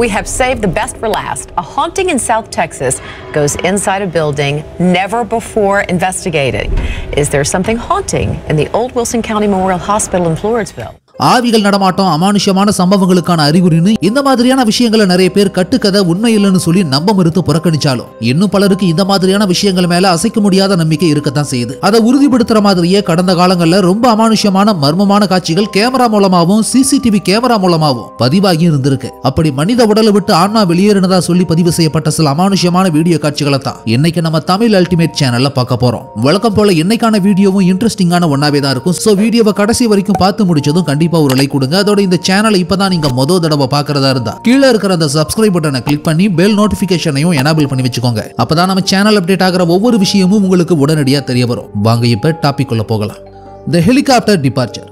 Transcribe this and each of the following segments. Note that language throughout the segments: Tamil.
we have saved the best for last. A haunting in South Texas goes inside a building never before investigated. Is there something haunting in the Old Wilson County Memorial Hospital in Floresville? ஆவிகள் நடமாட்டம் அமானுஷ்யமான சம்பவங்களுக்கான அறிகுறின்னு இந்த மாதிரியான விஷயங்களை நிறைய பேர் கட்டுக்கதை உண்மை இல்லைன்னு சொல்லி நம்ப மறுத்து புறக்கணிச்சாலும் இன்னும் பலருக்கு இந்த மாதிரியான விஷயங்கள் மேல அசைக்க முடியாத நம்பிக்கை இருக்கத்தான் செய்யுது. அதை உறுதிப்படுத்துற மாதிரியே கடந்த காலங்கள்ல ரொம்ப அமானுஷ்யமான மர்மமான காட்சிகள் கேமரா மூலமாவும் சிசிடிவி கேமரா மூலமாவும் பதிவாகி இருந்திருக்கு. அப்படி மனித உடலை விட்டு ஆன்மா வெளியேறினதா சொல்லி பதிவு செய்யப்பட்ட சில அமானுஷ்யமான வீடியோ காட்சிகளை தான் இன்னைக்கு நம்ம தமிழ் அல்டிமேட் சேனல்ல பார்க்க போறோம். வழக்கம் போல இன்னைக்கான வீடியோவும் இன்ட்ரெஸ்டிங்கான ஒன்னாவே தான் இருக்கும். சோ வீடியோவை கடைசி வரைக்கும் பார்த்து முடிச்சதும் கண்டிப்பா ஒரு லைக் கொடுங்க. அதோட இந்த சேனலை இப்பதான் நீங்க முதல் தடவை பார்க்கறதா இருந்தா கீழே இருக்கிற அந்த சப்ஸ்கிரைப் பட்டனை கிளிக் பண்ணி பெல் நோட்டிபிகேஷனையும் எனேபிள் பண்ணி வச்சுக்கோங்க. அப்பதான் நம்ம சேனல் அப்டேட் ஆகிற ஒவ்வொரு விஷயமும் உங்களுக்கு உடனடியா தெரிய வரும். வாங்க இப்ப டாபிக் உள்ள போகலாம். The helicopter departure.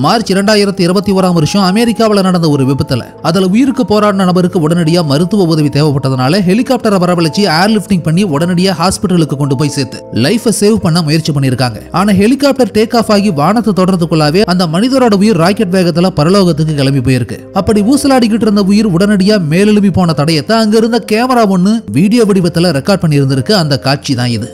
மார்ச் 2021 அமெரிக்காவில் நடந்த ஒரு விபத்துல அதுல உயிருக்கு போராடின நபருக்கு உடனடியா மருத்துவ உதவி தேவைப்பட்டதனால ஹெலிகாப்டரை வரவழைச்சு ஏர் லிப்டிங் பண்ணி உடனடியா ஹாஸ்பிட்டலுக்கு கொண்டு போய் சேர்த்து லைஃபை சேவ் பண்ண முயற்சி பண்ணிருக்காங்க. ஆனா ஹெலிகாப்டர் டேக் ஆஃப் ஆகி வானத்தை தொடர்றதுக்குள்ளாவே அந்த மனிதரோட உயிர் ராக்கெட் வேகத்துல பரலோகத்துக்கு கிளம்பி போயிருக்கு. அப்படி ஊசலாடிக்கிட்டு இருந்த உயிர் உடனடியா மேலெழும்பி போன தடயத்தை அங்க இருந்த கேமரா ஒண்ணு வீடியோ வடிவத்துல ரெக்கார்ட் பண்ணி இருந்திருக்கு. அந்த காட்சி தான் இது.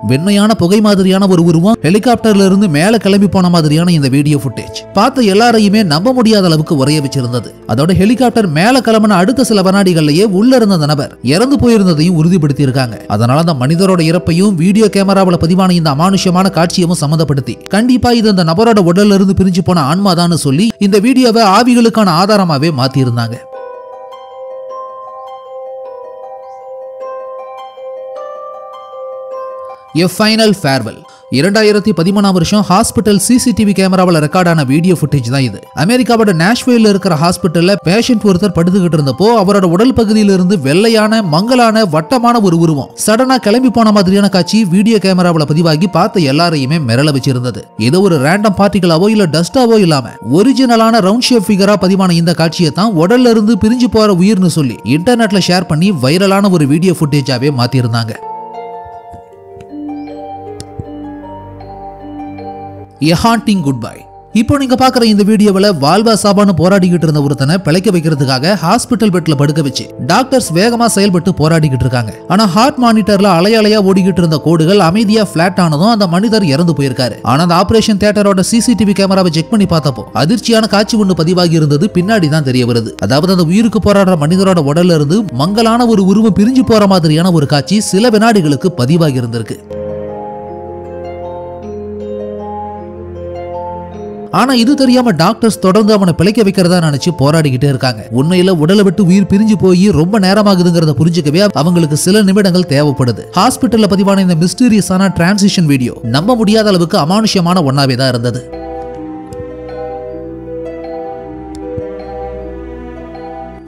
வெண்மையான புகை மாதிரியான ஒரு உருவம் ஹெலிகாப்டர்ல இருந்து மேல கிளம்பி போன மாதிரியான இந்த வீடியோ ஃபுட்டேஜ் பார்த்த எல்லாரையுமே நம்ப முடியாத அளவுக்கு உரைய வச்சிருந்தது. அதோட ஹெலிகாப்டர் மேல கிளம்பின அடுத்த சில வினாடிகள்லயே உள்ள இருந்த அந்த நபர் இறந்து போயிருந்ததையும் உறுதிப்படுத்தி இருக்காங்க. அதனால அந்த மனிதரோட இறப்பையும் வீடியோ கேமராவில் பதிவான இந்த அமானுஷ்யமான காட்சியையும் சம்பந்தப்படுத்தி கண்டிப்பா இது அந்த நபரோட உடல்ல இருந்து பிரிஞ்சு போன ஆன்மாதான்னு சொல்லி இந்த வீடியோவை ஆவிகளுக்கான ஆதாரமாவே மாத்தி இருந்தாங்க. A final farewell. 2013 hospital CCTV கேமராவில் ரெக்கார்டான வீடியோ ஃபுட்டேஜ் தான் இது. அமெரிக்காவோட நாஷ்வில்ல இருக்கிற ஹாஸ்பிட்டல்ல பேஷண்ட் ஒருத்தர் படுத்துக்கிட்டு இருந்தப்போ அவரோட உடல் பகுதியிலிருந்து வெள்ளையான மங்கலான வட்டமான ஒரு உருவம் சடனா கிளம்பி போன மாதிரியான காட்சி வீடியோ கேமராவில் பதிவாகி பார்த்த எல்லாரையுமே மிரள வச்சிருந்தது. ஏதோ ஒரு ரேண்டம் பார்ட்டிகளாவோ இல்ல டஸ்டாவோ இல்லாம ஒரிஜினலான ரவுண்ட் ஷேப் ஃபிகரா பதிவான இந்த காட்சியை தான் உடல்ல இருந்து பிரிஞ்சு போற உயிர்னு சொல்லி இன்டர்நெட்ல ஷேர் பண்ணி வைரலான ஒரு வீடியோ ஃபுட்டேஜாவே மாத்தி இருந்தாங்க. A haunting goodbye. இப்போ நீங்க பாக்குற இந்த வீடியோவில் வால்வா சாபான்னு போராடிக்கிட்டு இருந்த ஒருத்தனை பிழைக்க வைக்கிறதுக்காக ஹாஸ்பிட்டல் பெட்ல படுக்க வச்சு டாக்டர்ஸ் வேகமா செயல்பட்டு போராடிக்கிட்டு இருக்காங்க. ஆனா ஹார்ட் மானிட்டர்ல அலையலையா ஓடிக்கிட்டு இருந்த கோடுகள் அமைதியா பிளாட் ஆனதும் அந்த மனிதர் இறந்து போயிருக்காரு. ஆனா அந்த ஆபரேஷன் தியேட்டரோட சிசிடிவி கேமராவை செக் பண்ணி பார்த்தப்போ அதிர்ச்சியான காட்சி ஒன்று பதிவாகி இருந்தது பின்னாடி தான் தெரிய வருது. அதாவது அந்த உயிருக்கு போராடுற மனிதரோட உடல்ல இருந்து மங்கலான ஒரு உருவம் பிரிஞ்சு போற மாதிரியான ஒரு காட்சி சில வினாடிகளுக்கு பதிவாகி இருந்திருக்கு. ஆனா இது தெரியாம டாக்டர்ஸ் தொடர்ந்து அவனை பிழைக்க வைக்கிறதா நினைச்சு போராடிக்கிட்டே இருக்காங்க. உண்மையில உடலை விட்டு உயிர் பிரிஞ்சு போய் ரொம்ப நேரமாகுதுங்கிறத புரிஞ்சுக்கவே அவங்களுக்கு சில நிமிடங்கள் தேவைப்படுது. ஹாஸ்பிட்டல்ல பதிவான இந்த மிஸ்டீரியஸான டிரான்சிஷன் வீடியோ நம்ப முடியாத அளவுக்கு அமானுஷ்யமான ஒன்னாவே தான் இருந்தது.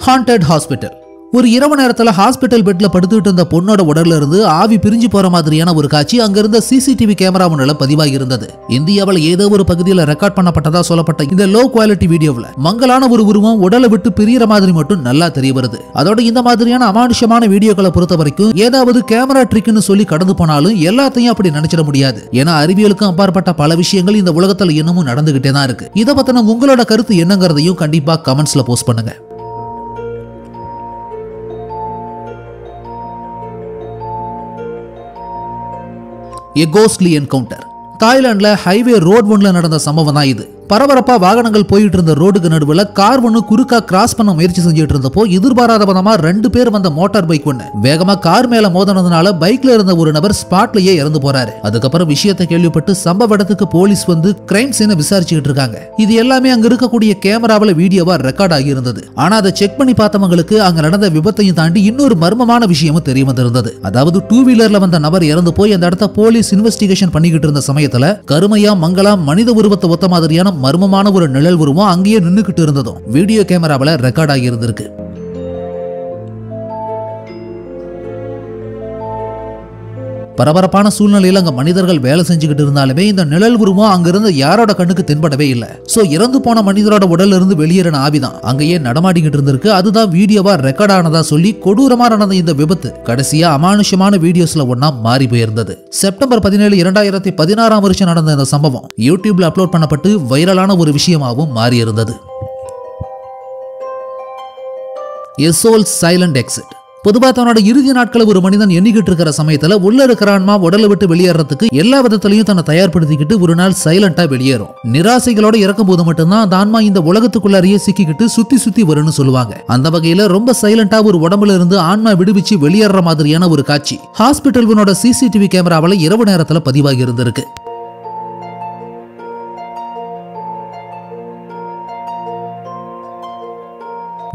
Haunted hospital. ஒரு இரவு நேரத்துல ஹாஸ்பிட்டல் பெட்ல படுத்துட்டு இருந்த பொண்ணோட உடல்ல இருந்து ஆவி பிரிஞ்சு போற மாதிரியான ஒரு காட்சி அங்க இருந்த சிசிடிவி கேமரா முன்னால பதிவாகி இருந்தது. இந்தியாவில் ஏதோ ஒரு பகுதியில் ரெக்கார்ட் பண்ணப்பட்டதா சொல்லப்பட்ட இந்த லோ குவாலிட்டி வீடியோவில் மங்கலான ஒரு உருவம் உடலை விட்டு பிரியற மாதிரி மட்டும் நல்லா தெரிய வருது. அதோட இந்த மாதிரியான அமானுஷ்யமான வீடியோக்களை பொறுத்த வரைக்கும் ஏதாவது கேமரா ட்ரிக்னு சொல்லி கடந்து போனாலும் எல்லாத்தையும் அப்படி நினைச்சிட முடியாது. ஏன்னா அறிவியலுக்கும் அப்பாற்பட்ட பல விஷயங்கள் இந்த உலகத்துல இன்னமும் நடந்துகிட்டே தான் இருக்கு. இதை பத்தின உங்களோட கருத்து என்னங்கிறதையும் கண்டிப்பா கமெண்ட்ஸ்ல போஸ்ட் பண்ணுங்க. A ghostly encounter. தாய்லாந்துல ஹைவே ரோட் ஒன்ல நடந்த சம்பவம் தான் இது. பரபரப்பா வாகனங்கள் போயிட்டு இருந்த ரோடுக்கு நடுவில் கார் ஒன்று குறுக்கா கிராஸ் பண்ண முயற்சி செஞ்சுட்டு இருந்தப்போ எதிர்பாராத விதமா 2 பேர் வந்த மோட்டார் பைக் ஒன்று வேகமா கார் மேல மோதினதுனால பைக்ல இருந்த ஒரு நபர் ஸ்பாட்லயே இறந்து போறாரு. அதுக்கப்புறம் விஷயத்தை கேள்விப்பட்டு சம்பவ இடத்துக்கு போலீஸ் வந்து கிரைம் சீனை விசாரிச்சுக்கிட்டு இருக்காங்க. இது எல்லாமே அங்க இருக்கக்கூடிய கேமராவில் வீடியோவா ரெக்கார்ட் ஆகி இருந்தது. ஆனா அதை செக் பண்ணி பார்த்தவங்களுக்கு அங்க நடந்த விபத்தையும் தாண்டி இன்னொரு மர்மமான விஷயமும் தெரிய வந்திருந்தது. அதாவது 2 வீலர்ல வந்த நபர் இறந்து போய் அந்த இடத்த போலீஸ் இன்வெஸ்டிகேஷன் பண்ணிக்கிட்டு இருந்த சமயத்துல கருமையா மங்களா மனித உருவத்தை ஒத்த மாதிரியான மர்மமான ஒரு நிழல் உருவம் அங்கேயே நின்னுக்கிட்டு இருந்ததும் வீடியோ கேமராவில் ரெக்கார்ட் ஆகி இருந்திருக்கு. பரபரப்பான சூழ்நிலையில அங்க மனிதர்கள் வேலை செஞ்சுக்கிட்டு இருந்தாலுமே இந்த நிழல் உருவம் அங்கிருந்து யாரோட கண்ணுக்கு தென்படவே இல்லை. சோ இறந்து போன மனிதரோட உடல்ல இருந்து வெளியேறின ஆவிதான் அங்கேயே நடமாடிக்கிட்டு இருந்திருக்கு. அதுதான் வீடியோவா ரெக்கார்ட் ஆனதா சொல்லி கொடூரமா நடந்த இந்த விபத்து கடைசியா அமானுஷ்யமான வீடியோஸ்ல ஒன்னா மாறி போயிருந்தது. செப்டம்பர் 17, 2016 வருஷம் நடந்த இந்த சம்பவம் யூடியூப்ல அப்லோட் பண்ணப்பட்டு வைரலான ஒரு விஷயமாகவும் மாறி இருந்தது. A soul's silent exit. பொதுவா தன்னோட இறுதி நாட்களை ஒரு மனிதன் எண்ணிக்கிட்டு இருக்கிற சமயத்துல உள்ள இருக்கிற ஆன்மா உடலை விட்டு வெளியேறதுக்கு எல்லா விதத்திலையும் தன்னை தயார்படுத்திக்கிட்டு ஒரு நாள் சைலண்டா வெளியேறும். நிராசைகளோட இறக்கும் போது மட்டும்தான் அந்த ஆன்மா இந்த உலகத்துக்குள்ளாரியே சிக்கிக்கிட்டு சுத்தி சுத்தி வரும்னு சொல்லுவாங்க. அந்த வகையில ரொம்ப சைலண்டா ஒரு உடம்புல இருந்து ஆன்மா விடுவிச்சு வெளியேற மாதிரியான ஒரு காட்சி ஹாஸ்பிட்டல் சிசிடிவி கேமராவில் இரவு நேரத்துல பதிவாகி இருந்திருக்கு.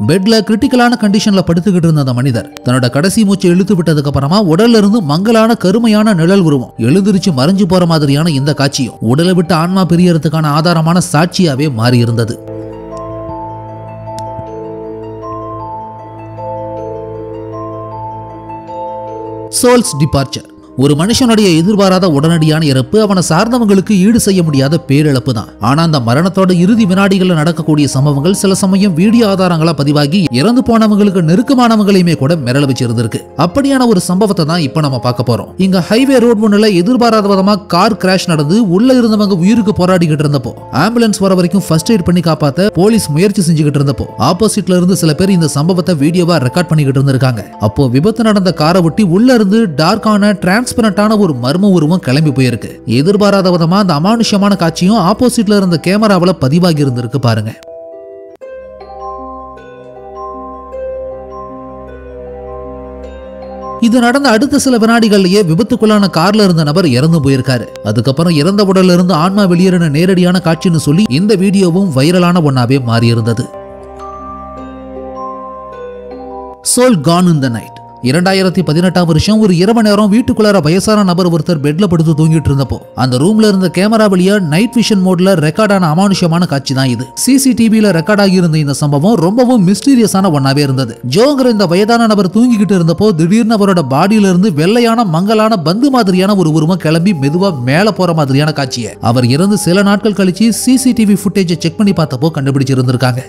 பெட்ல கிரிட்டிக்கலான கண்டிஷன்ல படுத்துக்கிட்டு இருந்த அந்த மனிதர் தன்னோட கடைசி மூச்சை இழுத்து விட்டதுக்கு அப்புறமா உடல்ல இருந்து மங்கலான கருமையான நிழல் உருவம் எழுந்திருச்சு மறைஞ்சு போற மாதிரியான இந்த காட்சியும் உடலை விட்டு ஆன்மா பிரியறதுக்கான ஆதாரமான சாட்சியாவே மாறி இருந்தது. Souls departure. ஒரு மனுஷனுடைய எதிர்பாராத உடனடியான இறப்பு அவனை சார்ந்தவங்களுக்கு ஈடு செய்ய முடியாத பேரிழப்பு தான். ஆனா அந்த மரணத்தோட இறுதி வினாடிகள்ல நடக்கக்கூடிய சம்பவங்கள் சில சமயம் வீடியோ ஆதாரங்களா பதிவாகி இறந்து போனவங்களுக்கு நெருக்கமானவங்களையுமே கூட மிரள வச்சிருந்திருக்கு. அப்படியான ஒரு சம்பவத்தை தான் இப்ப நம்ம பார்க்க போறோம். இங்க ஹைவே ரோட் ஒண்ணுல எதிர்பாராத விதமா கார் கிராஷ் நடந்து உள்ள இருந்தவங்க உயிருக்கு போராடிக்கிட்டு இருந்தப்போ ஆம்புலன்ஸ் வர வரைக்கும் ஃபர்ஸ்ட் எய்ட் பண்ணி காப்பாத்த போலீஸ் முயற்சி செஞ்சுக்கிட்டு இருந்தப்போ ஆப்போசிட்ல இருந்து சில பேர் இந்த சம்பவத்தை வீடியோவா ரெக்கார்ட் பண்ணிக்கிட்டு இருந்திருக்காங்க. அப்போ விபத்து நடந்த காரை ஒட்டி உள்ள இருந்து டார்க்கான டிரான்ஸ்பரண்டான ஒரு மர்ம உருவம் கிளம்பி போயிருக்கு. எதிர்பாராத விதமா அந்த அமானுஷ்யமான காட்சியும் ஆப்போசிட்ல இருந்த கேமராவில் பதிவாகி இருந்திருக்கு பாருங்க. இது நடந்த அடுத்த சில வினாடிகள்லயே விபத்துக்குள்ளான கார்ல இருந்த நபர் இறந்து போயிருக்காரு. அதுக்கப்புறம் இறந்த உடல்ல இருந்து ஆன்மா வெளியேறின நேரடியான காட்சின்னு சொல்லி இந்த வீடியோவும் வைரலான ஒன்னாவே மாறி இருந்தது. Soul gone in the night. 2018 வருஷம் ஒரு இரவு நேரம் வீட்டுக்குள்ளார வயசான நபர் ஒருத்தர் பெட்ல படுத்து தூங்கிட்டு இருந்தப்போ அந்த ரூம்ல இருந்த கேமரா வழியா நைட் விஷன் மோட்ல ரெக்கார்டான அமானுஷ்யமான காட்சி தான் இது. சிசிடிவில ரெக்கார்ட் ஆகி இருந்த இந்த சம்பவம் ரொம்பவும் மிஸ்டீரியஸான ஒன்னாவே இருந்தது. ஜோங்கிற இந்த வயதான நபர் தூங்கிக்கிட்டு இருந்தப்போ திடீர்னு அவரோட பாடியில இருந்து வெள்ளையான மங்கலான பந்து மாதிரியான ஒரு உருவம் கிளம்பி மெதுவா மேல போற மாதிரியான காட்சியை அவர் இறந்து சில நாட்கள் கழிச்சு சிசிடிவி ஃபுட்டேஜை செக் பண்ணி பார்த்தப்போ கண்டுபிடிச்சிருந்திருக்காங்க.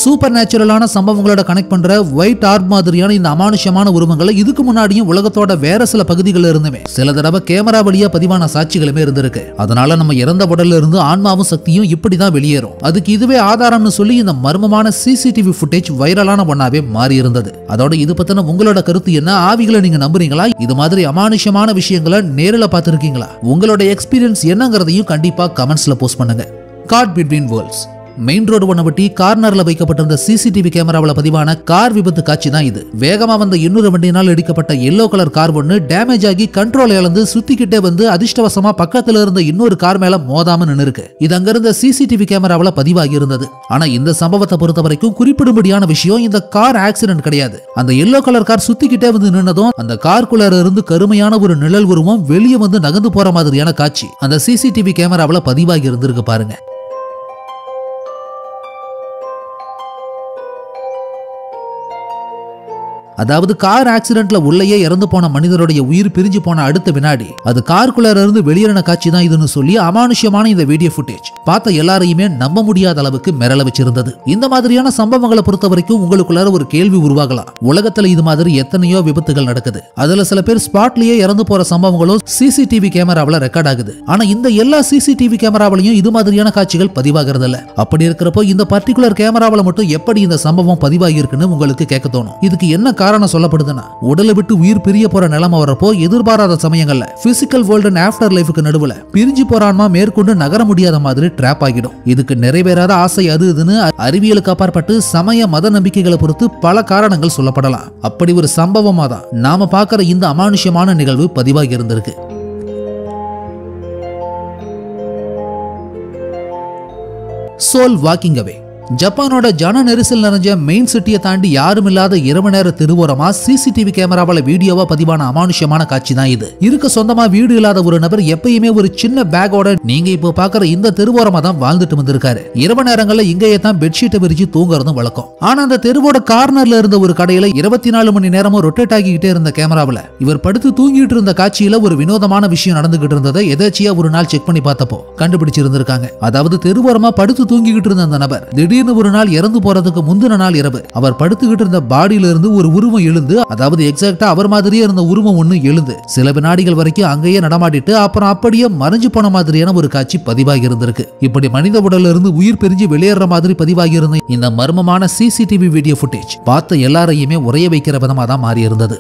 சூப்பர் நேச்சுரலான சம்பவங்களோட கனெக்ட் பண்ற ஒயிட் ஆர்ட் மாதிரியான இந்த அமானுஷ்யமான உருவங்களை இதுக்கு முன்னாடியும் உலகத்தோட வேற சில பகுதிகளில் இருந்துமே சில தடவை கேமரா வழியா பதிவான சாட்சிகளுமே இருந்திருக்கு. அதனால நம்ம இறந்த உடல்ல இருந்து ஆன்மாவும் சக்தியும் இப்படிதான் வெளியேறும். அதுக்கு இதுவே ஆதாரம்னு சொல்லி இந்த மர்மமான சிசிடிவி ஃபுட்டேஜ் வைரலான ஒன்னாவே மாறி இருந்தது. அதோட இது பத்தின உங்களோட கருத்து என்ன? ஆவிகளை நீங்க நம்புறீங்களா? இது மாதிரி அமானுஷ்யமான விஷயங்களை நேரில் பார்த்திருக்கீங்களா? உங்களோட எக்ஸ்பீரியன்ஸ் என்னங்கிறதையும் கண்டிப்பா கமெண்ட்ஸ்ல போஸ்ட் பண்ணுங்க. Caught between worlds. Main road ஒன்ன ஒட்டி கார்னர்ல வைக்கப்பட்டிருந்த சிசிடிவி கேமராவில் பதிவான கார் விபத்து காட்சி தான் இது. வேகமா வந்த இன்னொரு வண்டியினால் இடிக்கப்பட்ட எல்லோ கலர் கார் ஒன்று டேமேஜ் ஆகி கண்ட்ரோல் இழந்து சுத்திக்கிட்டே வந்து அதிர்ஷ்டவசமா பக்கத்துல இருந்த இன்னொரு கார் மேல மோதாம நின்று இருக்கு. இது அங்க இருந்த சிசிடிவி கேமராவில் பதிவாகி இருந்தது. ஆனா இந்த சம்பவத்தை பொறுத்த வரைக்கும் குறிப்பிடும்படியான விஷயம் இந்த கார் ஆக்சிடென்ட் கிடையாது. அந்த எல்லோ கலர் கார் சுத்திக்கிட்டே வந்து நின்னதும் அந்த காருக்குள்ளார இருந்து கருமையான ஒரு நிழல் உருவம் வெளியே வந்து நகர்ந்து போற மாதிரியான காட்சி அந்த சிசிடிவி கேமராவில் பதிவாகி இருந்திருக்கு பாருங்க. அதாவது கார் ஆக்சிடென்ட்ல உள்ளேயே இறந்து போன மனிதருடைய உயிர் பிரிஞ்சு போன அடுத்த வினாடி அது காருக்குள்ள இருந்து வெளியேறின காட்சி தான் இதுன்னு சொல்லி அமானுஷ்யமான இந்த வீடியோ ஃபுட்டேஜ் பார்த்த எல்லாரையுமே நம்ப முடியாத அளவுக்கு மிரள வச்சிருந்தது. இந்த மாதிரியான சம்பவங்களை பொறுத்த வரைக்கும் உங்களுக்குள்ளார ஒரு கேள்வி உருவாகலாம். உலகத்துல இது மாதிரி எத்தனையோ விபத்துகள் நடக்குது. அதுல சில பேர் ஸ்பாட்லயே இறந்து போற சம்பவங்களும் சிசிடிவி கேமராவில் ரெக்கார்ட் ஆகுது. ஆனா இந்த எல்லா சிசிடிவி கேமராவிலையும் இது மாதிரியான காட்சிகள் பதிவாகிறது இல்ல. அப்படி இருக்கிறப்போ இந்த பர்டிகுலர் கேமராவில் மட்டும் எப்படி இந்த சம்பவம் பதிவாகி இருக்குன்னு உங்களுக்கு கேட்க தோணும். இதுக்கு என்ன காரணம் சொல்லப்படுதுன்னா, உடலை விட்டு உயிர் பிரிய போற நிலைமை வரப்போ எதிர்பாராத சமயங்கள்ல பிசிக்கல் வேர்ல்ட் அண்ட் ஆஃப்டர் லைஃப்க்கு நடுவுல பிரிஞ்சு போற ஆன்மா மேற்கொண்டு நகர முடியாத மாதிரி ட்ராப் ஆகிடும். இதுக்கு நிறைவேறாத ஆசை அது இதுன்னு அறிவியலுக்கு அப்பாற்பட்டு சமய மத நம்பிக்கைகளை பொறுத்து பல காரணங்கள் சொல்லப்படலாம். அப்படி ஒரு சம்பவமா தான் நாம பார்க்கிற இந்த அமானுஷ்யமான நிகழ்வு பதிவாகி இருந்திருக்கு. சோல் வாக்கிங் அவே. ஜப்பானோட ஜன நெரிசல் நிறைஞ்ச மெயின் சிட்டியை தாண்டி யாரும் இல்லாத இரவு நேர திருவோரமா சிசிடிவி கேமராவால வீடியோவா பதிவான அமானுஷ்யமான காட்சி தான் இது. இருக்க சொந்தமா வீடு இல்லாத ஒரு நபர் எப்பயுமே ஒரு சின்ன பேக்கோட நீங்க இப்போ பாக்குற இந்த தெருவோரமா தான் வாழ்ந்துட்டு வந்திருக்காரு. இரவு நேரங்கள்ல இங்கேயே தான் பெட்ஷீட்டை விரிச்சு தூங்குறதும் வழக்கம். ஆனா அந்த தெருவோட கார்னர்ல இருந்த ஒரு கடையில 24 மணி நேரமும் ரொட்டேட் ஆகிக்கிட்டே இருந்த கேமராவில இவர் படுத்து தூங்கிட்டு இருந்த காட்சியில ஒரு வினோதமான விஷயம் நடந்துகிட்டு இருந்ததை எதாச்சியா ஒரு நாள் செக் பண்ணி பார்த்தப்போ கண்டுபிடிச்சிருந்திருக்காங்க. அதாவது தெருவோரமா படுத்து தூங்கிக்கிட்டு இருந்த அந்த நபர் திடீர்னு ஒரு நாள் இறந்து போறதுக்கு முந்தின நாள் இரவு அவர் படுத்துக்கிட்டு இருந்த பாடியில இருந்து ஒரு உருவம் எழுந்து, அதாவது எக்ஸாக்டா அவர் மாதிரியே இருந்த உருவம் ஒண்ணு எழுந்து சில வினாடிகள் வரைக்கும் அங்கேயே நடமாடிட்டு அப்புறம் அப்படியே மறைஞ்சு போன மாதிரியான ஒரு காட்சி பதிவாகி இருந்திருக்கு. இப்படி மனித உடல்ல இருந்து உயிர் பிரிஞ்சு வெளியேற மாதிரி பதிவாகி இருந்த இந்த மர்மமான சிசிடிவி வீடியோ ஃபுட்டேஜ் பார்த்த எல்லாரையுமே உரைய வைக்கிற விதமா தான் மாறி இருந்தது.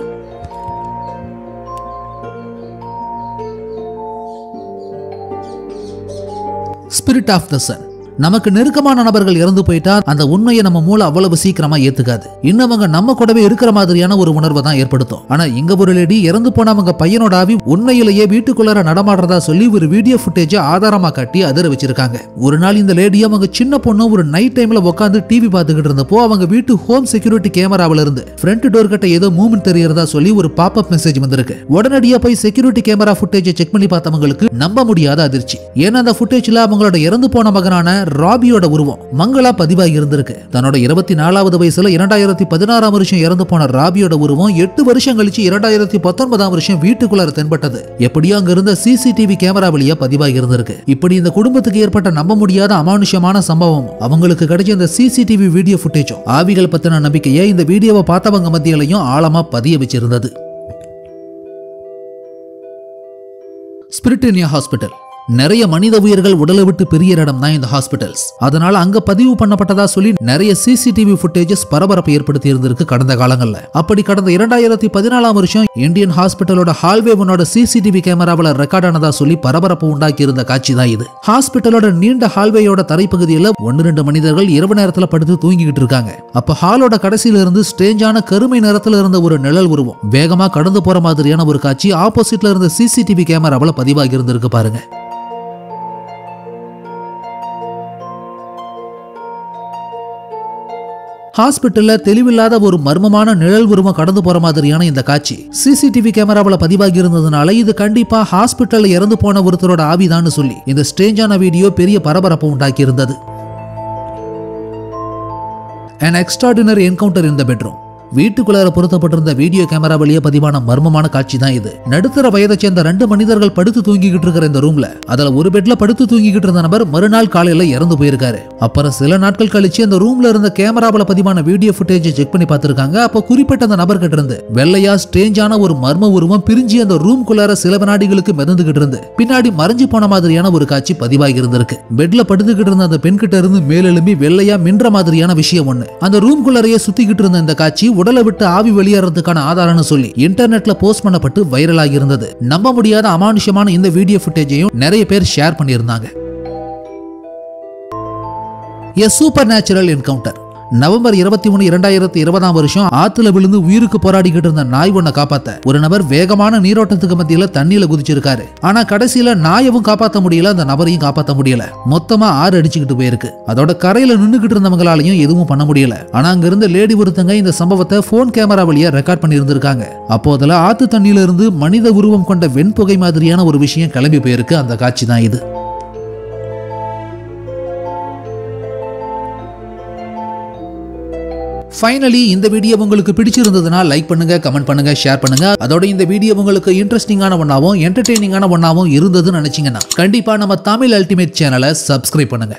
Spirit of the sun. நமக்கு நெருக்கமான நபர்கள் இறந்து போயிட்டா அந்த உண்மையை நம்ம மூளை அவ்வளவு சீக்கிரமா ஏத்துக்காது. இன்னவங்க நம்ம கூடவே இருக்கிற மாதிரியான ஒரு உணர்வை தான் ஏற்படுத்தும். ஆனா இங்க ஒரு லேடி இறந்து போனவங்க பையனோட ஆவி உண்மையிலேயே வீட்டுக்குள்ளார நடமாடுறதா சொல்லி ஒரு வீடியோ ஃபுட்டேஜ் ஆதாரமா காட்டி அதிர வச்சிருக்காங்க. ஒரு நாள் இந்த லேடி அவங்க சின்ன பொண்ணு ஒரு நைட் டைம்ல உட்காந்து டிவி பார்த்துக்கிட்டு இருந்தப்போ அவங்க வீட்டு ஹோம் செக்யூரிட்டி கேமராவில இருந்து ஃப்ரண்ட் டோர் கிட்ட ஏதோ மூவ்மெண்ட் தெரியறதா சொல்லி ஒரு பாப்அப் மெசேஜ் வந்திருக்கு. உடனடியா போய் செக்யூரிட்டி கேமரா ஃபுட்டேஜை செக் பண்ணி பார்த்தவங்களுக்கு நம்ப முடியாத அதிர்ச்சி. ஏன்னா அந்த ஃபுட்டேஜ்ல அவங்களோட இறந்து போன மகனான ராபியோட உருவம் மங்களா பதிவாகி இருந்திருக்கு. தன்னோட 24வது வயசுல 2016 வருஷம் இறந்து போன ராபியோட உருவம் 8 வருஷம் கழிச்சு 2019 வருஷம் வீட்டுக்குள்ளார தென்பட்டது. எப்படியோ அங்க இருந்த சிசிடிவி கேமரா வழியா பதிவாகி இருந்திருக்கு. இப்படி இந்த குடும்பத்துக்கு ஏற்பட்ட நம்ப முடியாத அமானுஷ்யமான சம்பவம் அவங்களுக்கு கிடைச்ச இந்த சிசிடிவி வீடியோ ஃபுட்டேஜும் ஆவிகள் பத்தின நம்பிக்கையை இந்த வீடியோவை பார்த்தவங்க மத்தியிலையும் ஆழமா பதிய வச்சிருந்தது. Spirit hospital. நிறைய மனித உயிர்கள் உடலை விட்டு பிரிய இடம் தான் இந்த ஹாஸ்பிட்டல்ஸ். அதனால அங்க பதிவு பண்ணப்பட்டதா சொல்லி நிறைய சிசிடிவி ஃபுட்டேஜஸ் பரபரப்பை ஏற்படுத்தி இருந்திருக்கு கடந்த காலங்கள்ல. அப்படி கடந்த 2014 வருஷம் இந்தியன் ஹாஸ்பிட்டலோட ஹால்வே ஒன்னோட சிசிடிவி கேமராவில் ரெக்கார்ட் ஆனதா சொல்லி பரபரப்பு உண்டாக்கி இருந்த காட்சி தான் இது. ஹாஸ்பிட்டலோட நீண்ட ஹால்வேயோட தரைப்பகுதியில் 1-2 மனிதர்கள் இரவு நேரத்துல படுத்து தூங்கிக்கிட்டு இருக்காங்க. அப்ப ஹாலோட கடைசியில இருந்து ஸ்ட்ரேஞ்சான கருமை நிறத்துல இருந்த ஒரு நிழல் உருவம் வேகமா கடந்து போற மாதிரியான ஒரு காட்சி ஆப்போசிட்ல இருந்த சிசிடிவி கேமராவில் பதிவாகி இருந்திருக்கு பாருங்க. ஹாஸ்பிட்டல்ல தெளிவில்லாத ஒரு மர்மமான நிழல் உருவம் கடந்து போற மாதிரியான இந்த காட்சி சிசிடிவி கேமராவில் பதிவாகி இருந்ததுனால இது கண்டிப்பா ஹாஸ்பிட்டல்ல இறந்து போன ஒருத்தரோட ஆவிதான்னு சொல்லி இந்த ஸ்ட்ரேஞ்சான வீடியோ பெரிய பரபரப்பு உண்டாக்கி இருந்தது. An extraordinary encounter in the bedroom. வீட்டுக்குள்ளார பொருத்தப்பட்டிருந்த வீடியோ கேமரா வழியே பதிவான மர்மமான காட்சி தான் இது. நடுத்தர வயதை சேர்ந்த 2 மனிதர்கள் படுத்து தூங்கிக்கிட்டு இருக்கிற இந்த ரூம்ல அதுல ஒரு பெட்ல படுத்து தூங்கிக்கிட்டு இருந்த நபர் மறுநாள் காலையில இறந்து போயிருக்காரு. அப்புறம் சில நாட்கள் கழிச்சு அந்த ரூம்ல இருந்த கேமராவில் பதிவான வீடியோ ஃபுட்டேஜ் செக் பண்ணி பார்த்திருக்காங்க. அப்ப குறிப்பிட்ட அந்த நபர் கிட்ட இருந்து வெள்ளையா ஸ்ட்ரேஞ்சான ஒரு மர்ம உருவம் பிரிஞ்சு அந்த ரூம்குள்ளார சில வினாடிகளுக்கு மிதந்துகிட்டு இருந்து பின்னாடி மறைஞ்சு போன மாதிரியான ஒரு காட்சி பதிவாகி இருந்திருக்கு. பெட்ல படுத்துக்கிட்டு இருந்த அந்த பெண் கிட்ட இருந்து மேலெழும்பி வெள்ளையா மின்ற மாதிரியான விஷயம் ஒண்ணு அந்த ரூம்குள்ளாரையே சுத்திக்கிட்டு இருந்த இந்த காட்சி உடலை விட்டு ஆவி வெளியேறதுக்கான ஆதாரம்னு சொல்லி இன்டர்நெட்ல போஸ்ட் பண்ணப்பட்டு வைரல் ஆகி இருந்தது. நம்ப முடியாத அமானுஷ்யமான இந்த வீடியோ ஃபுட்டேஜையும் நிறைய பேர் ஷேர் பண்ணியிருந்தாங்க. A supernatural encounter. நவம்பர் 23, 2020 வருஷம் ஆத்துல விழுந்து உயிருக்கு போராடிக்கிட்டு இருந்த நாய் ஒன்ன காப்பாத்த ஒரு நபர் வேகமான நீரோட்டத்துக்கு மத்தியில தண்ணியில குதிச்சிருக்காரு. ஆனா கடைசியில நாயவும் காப்பாத்த முடியல, அந்த நபரையும் காப்பாத்த முடியல. மொத்தமா 6 அடிச்சுக்கிட்டு போயிருக்கு. அதோட கரையில நின்னுகிட்டு இருந்தவங்களாலையும் எதுவும் பண்ண முடியல. ஆனா அங்க இருந்த லேடி ஒருத்தங்க இந்த சம்பவத்தை போன் கேமரா வழியா ரெக்கார்ட் பண்ணி இருந்திருக்காங்க. அப்போ அதுல ஆத்து தண்ணியில இருந்து மனித உருவம் கொண்ட வெண்புகை மாதிரியான ஒரு விஷயம் கிளம்பி போயிருக்கு. அந்த காட்சி தான் இது. ஃபைனலி இந்த வீடியோ உங்களுக்கு பிடிச்சிருந்ததுன்னா லைக் பண்ணுங்க, கமெண்ட் பண்ணுங்க, ஷேர் பண்ணுங்க. அதோட இந்த வீடியோ உங்களுக்கு இன்ட்ரெஸ்டிங்கான ஒன்னாவும் என்டர்டெய்னிங்கான ஒன்னாவும் இருந்ததுன்னு நினைச்சீங்கன்னா கண்டிப்பா நம்ம தமிழ் அல்டிமேட் சேனலை சப்ஸ்கிரைப் பண்ணுங்க.